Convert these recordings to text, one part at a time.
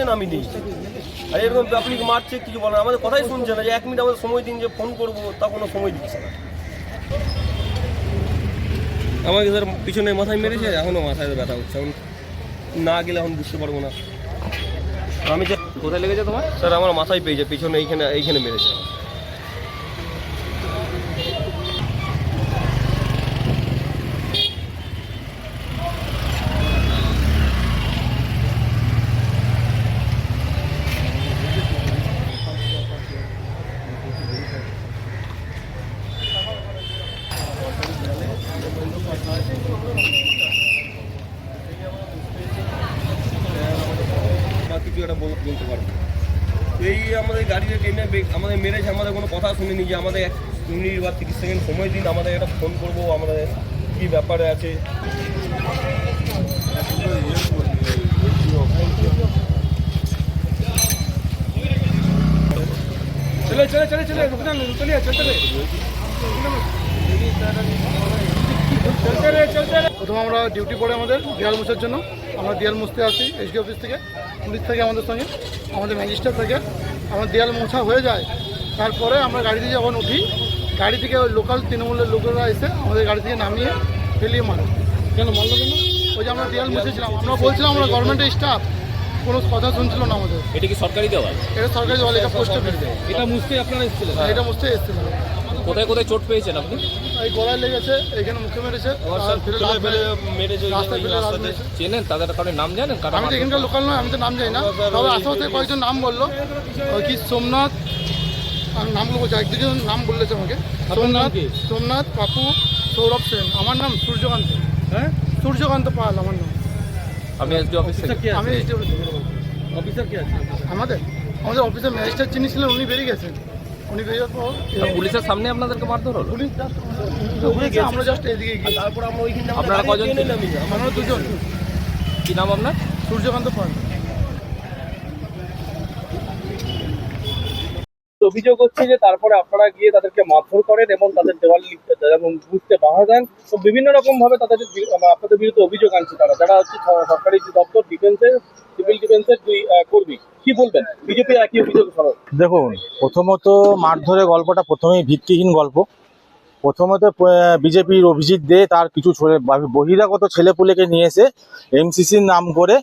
দিয়েছেন আমি দিয়েছি। আর এরকম পাবলিক মারছে, কিছু বলে না, আমাদের কথাই শুনছে না, যে 1 মিনিট আমাদের সময় দিন, যে ফোন করবো তা কোনো সময় দিচ্ছে না। আমাকে স্যার পিছনে মাথায় মেরেছে, এখনও মাথায় ব্যথা হচ্ছে, এখন না গেলে এখন বুঝতে পারবো না। আমি কোথায় লেগেছে তোমার? স্যার আমার মাথায় পেয়েছে, পিছনে এইখানে মেরেছে। কিছু একটা বলতে পারবো, এই আমাদের গাড়িতে ট্রেনে আমাদের মেরেছে, আমাদের কোনো কথা শুনিনি, যে আমাদের 1 মিনিট বা 30 সেকেন্ড সময় দিন, আমাদের একটা ফোন করবো, আমাদের কী ব্যাপারে আছে। চলে চলে চলে চলে চলিয়ে চলতে প্রথম আমরা ডিউটি পড়ে আমাদের দেয়াল মোছার জন্য, আমরা দেয়াল মুছতে আসি এসডি অফিস থেকে, পুলিশ থেকে আমাদের সঙ্গে, আমাদের ম্যাজিস্ট্রেট থেকে। আমার দেয়াল মোছা হয়ে যায়, তারপরে আমরা গাড়িতে যখন উঠি, গাড়ি থেকে ওই লোকাল তৃণমূলের লোকেরা এসে আমাদের গাড়ি থেকে নামিয়ে ফেলিয়ে মারে। কেন মারলো কেন? ওই যে আমরা দেয়াল মুছেছিলাম, আমরা বলছিলাম আমরা গভর্নমেন্টের স্টাফ, কোনো কথা শুনছিল না আমাদের। এটা কি সরকারি দেওয়াল? এটা সরকারি দেওয়াল, এটা পোস্ট অফিস। এটা মুছতে আপনারা এসেছিলেন? এটা মুছতে এসেছিলাম। কোথায় কোথায় চোট পেয়েছেন আপনি? এই গলায় লেগেছে, এখানে মুখে মেরেছে, রাস্তায় ফেলে রাত মেরেছে। চেনেন তাদের কারণে নাম জানেন? আমি তো এখানকার লোকাল নয়, আমি তো নাম জানি না, তবে আশেপাশে কয়েকজন নাম বললো। ওই কি সোমনাথ, আমি নামগুলো বলছি, একদিন নাম বললেছে আমাকে। সোমনাথ, পাপু, সৌরভ সেন। আমার নাম সূর্যকান্ত। হ্যাঁ, সূর্যকান্ত পাল আমার নাম। আমি এসডি অফিস থেকে। আমি এসডি অফিসার কি আছে? আমাদের অফিসের ম্যাজিস্ট্রেট যিনি ছিলেন উনি বেরিয়ে গেছেন। উনি বেরিয়ে যাওয়ার পর পুলিশের সামনে আপনাদেরকে মারধর হলো? পুলিশ আমরা জাস্ট এদিকে গিয়ে, তারপর আমরা ওইখানে আপনারা কজন ছিলেন? আমরা দুজন। কি নাম আপনার? সূর্যকান্ত পাল। অভিযোগ হচ্ছে যে তারপরে আপনারা গিয়ে তাদেরকে মারধর করেন এবং তাদের দেওয়াল লিখতে এবং বুঝতে বাধা দেন, তো বিভিন্ন রকম ভাবে তাদের আপনাদের বিরুদ্ধে অভিযোগ আনছে তারা, যারা হচ্ছে সরকারি যে দপ্তর ডিফেন্সের, সিভিল ডিফেন্সের 2 কর্মী। কি বলবেন? বিজেপি একই অভিযোগ সরব। দেখুন, প্রথমত মারধরের গল্পটা প্রথমেই ভিত্তিহীন গল্প। প্রথমত বিজেপির অভিজিৎ দে তার কিছু বহিরাগত ছেলেপুলেকে নিয়ে এসে এমসিসির নাম করে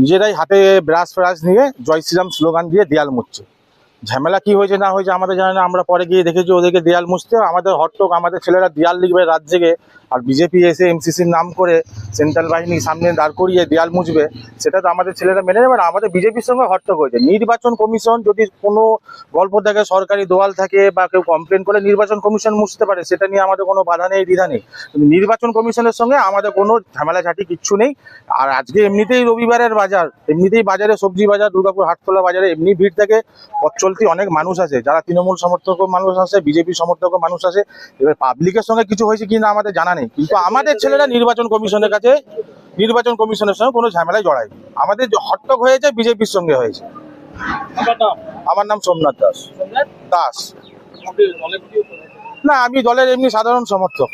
নিজেরাই হাতে ব্রাশ ফ্রাশ নিয়ে জয় শ্রীরাম স্লোগান দিয়ে দেয়াল মুছছে। ঝামেলা কি হয়েছে না হয়েছে আমাদের জানে না, আমরা পরে গিয়ে দেখেছি ওদেরকে দেয়াল মুছতে, আমাদের হট্টক, আমাদের ছেলেরা দেয়াল লিখবে রাত জেগে, আর বিজেপি এসে এমসিসির নাম করে সেন্ট্রাল বাহিনীর সামনে দাঁড় করিয়ে দেয়াল মুছবে, সেটা তো আমাদের ছেলেরা মেনে নেবে না। আমাদের বিজেপির সঙ্গে হট্টক হয়েছে। নির্বাচন কমিশন যদি কোনো গল্প থাকে, সরকারি দোয়াল থাকে বা কেউ কমপ্লেন করে, নির্বাচন কমিশন মুছতে পারে, সেটা নিয়ে আমাদের কোনো বাধা নেই, দ্বিধা নেই। কিন্তু নির্বাচন কমিশনের সঙ্গে আমাদের কোনো ঝামেলাঝাটি কিচ্ছু নেই। আর আজকে এমনিতেই রবিবারের বাজার, এমনিতেই বাজারে সবজি বাজার, দুর্গাপুর হাটতলা বাজারে এমনি ভিড় থাকে, পথ চলতি অনেক মানুষ আছে, যারা তৃণমূল সমর্থক মানুষ আছে, বিজেপি সমর্থক মানুষ আছে। এবার পাবলিকের সঙ্গে কিছু হয়েছে কিনা আমাদের জানা নেই, কিন্তু আমাদের ছেলেরা নির্বাচন কমিশনের কাছে, নির্বাচন কমিশনের সঙ্গে কোনো ঝামেলায় জড়ায়। আমাদের হট্টক হয়েছে বিজেপির সঙ্গে হয়েছে। আমার নাম সোমনাথ দাস। না, আমি দলের এমনি সাধারণ সমর্থক।